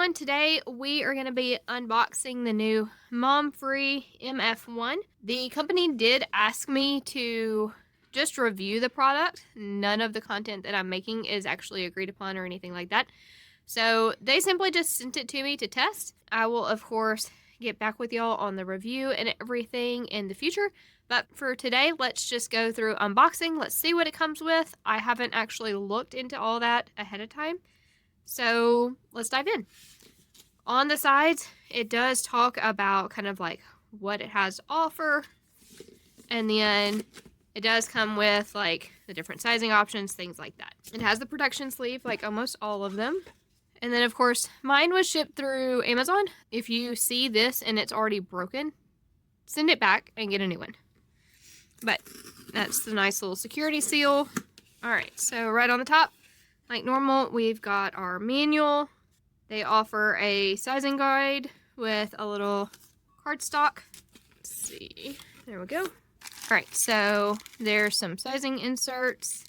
everyone, today we are going to be unboxing the new MomFree MF1. The company did ask me to just review the product. None of the content that I'm making is actually agreed upon or anything like that. So they simply just sent it to me to test. I will, of course, get back with y'all on the review and everything in the future. But for today, let's just go through unboxing. Let's see what it comes with. I haven't actually looked into all that ahead of time. So let's dive in. On the sides, it does talk about kind of like what it has to offer. And then it does come with like the different sizing options, things like that. It has the protection sleeve, like almost all of them. And then of course, mine was shipped through Amazon. If you see this and it's already broken, send it back and get a new one. But that's the nice little security seal. All right, so right on the top, like normal, we've got our manual. They offer a sizing guide with a little cardstock. Let's see, there we go. All right, so there's some sizing inserts.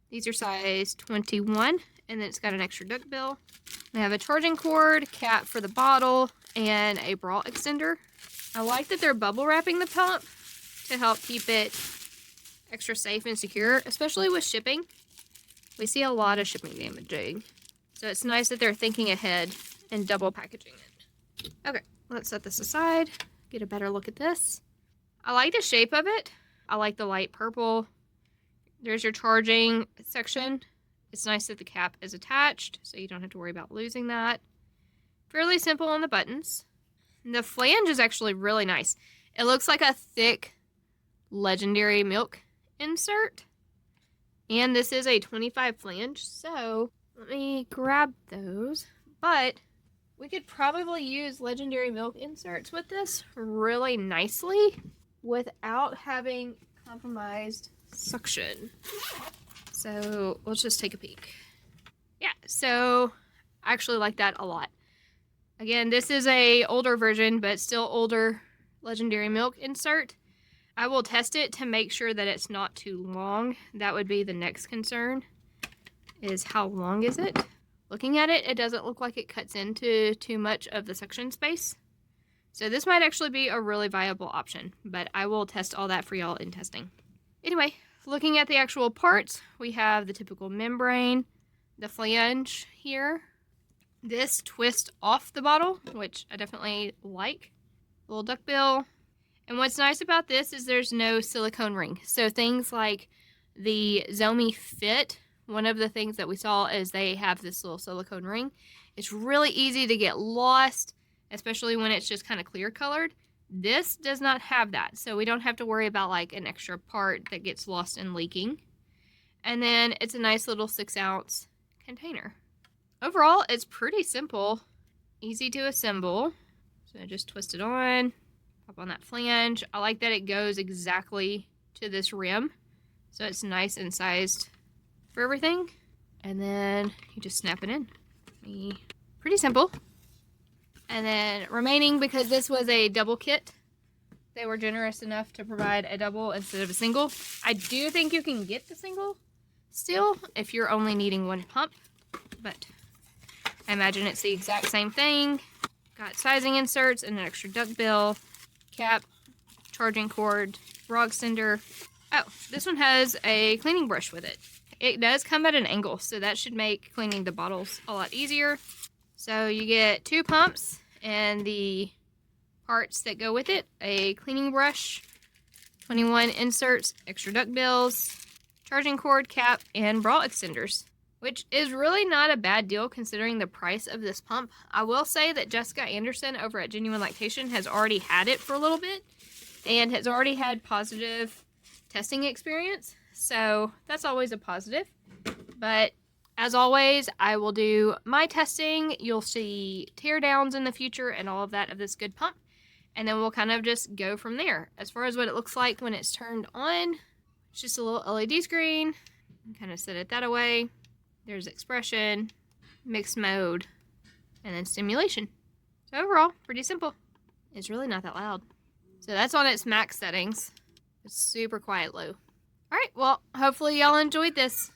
These are size 21, and then it's got an extra duckbill. They have a charging cord, cap for the bottle, and a bra extender. I like that they're bubble wrapping the pump to help keep it extra safe and secure, especially with shipping. We see a lot of shipping damaging. So it's nice that they're thinking ahead and double packaging it. Okay, let's set this aside, get a better look at this. I like the shape of it. I like the light purple. There's your charging section. It's nice that the cap is attached, so you don't have to worry about losing that. Fairly simple on the buttons. The flange is actually really nice. It looks like a thick Legendary milk insert. And this is a 25 flange, so let me grab those. But we could probably use Legendary milk inserts with this really nicely without having compromised suction. So let's just take a peek. Yeah, so I actually like that a lot. Again, this is a older version, but still older Legendary milk insert. I will test it to make sure that it's not too long. That would be the next concern, is how long is it? Looking at it, it doesn't look like it cuts into too much of the suction space. So this might actually be a really viable option, but I will test all that for y'all in testing. Anyway, looking at the actual parts, we have the typical membrane, the flange here. This twists off the bottle, which I definitely like. A little duckbill. And what's nice about this is there's no silicone ring. So things like the Zomi Fit, one of the things that we saw is they have this little silicone ring. It's really easy to get lost, especially when it's just kind of clear colored. This does not have that, so we don't have to worry about like an extra part that gets lost and leaking. And then it's a nice little 6-ounce container. Overall, it's pretty simple, easy to assemble. So just twist it on. Pop on that flange. I like that it goes exactly to this rim. So it's nice and sized for everything. And then you just snap it in. Pretty simple. And then remaining, because this was a double kit, they were generous enough to provide a double instead of a single. I do think you can get the single still if you're only needing one pump. But I imagine it's the exact same thing. Got sizing inserts and an extra duckbill. Cap, charging cord, bra extender. Oh, this one has a cleaning brush with it. It does come at an angle, so that should make cleaning the bottles a lot easier. So you get 2 pumps and the parts that go with it. A cleaning brush, 21 inserts, extra duckbills, charging cord, cap, and bra extenders. Which is really not a bad deal considering the price of this pump. I will say that Jessica Anderson over at Genuine Lactation has already had it for a little bit and has already had positive testing experience. So that's always a positive. But as always, I will do my testing. You'll see teardowns in the future and all of that of this good pump. And then we'll kind of just go from there. As far as what it looks like when it's turned on, it's just a little LED screen. Kind of set it that away. There's expression, mixed mode, and then stimulation. So overall, pretty simple. It's really not that loud. So that's on its max settings. It's super quiet low. Alright, well, hopefully y'all enjoyed this.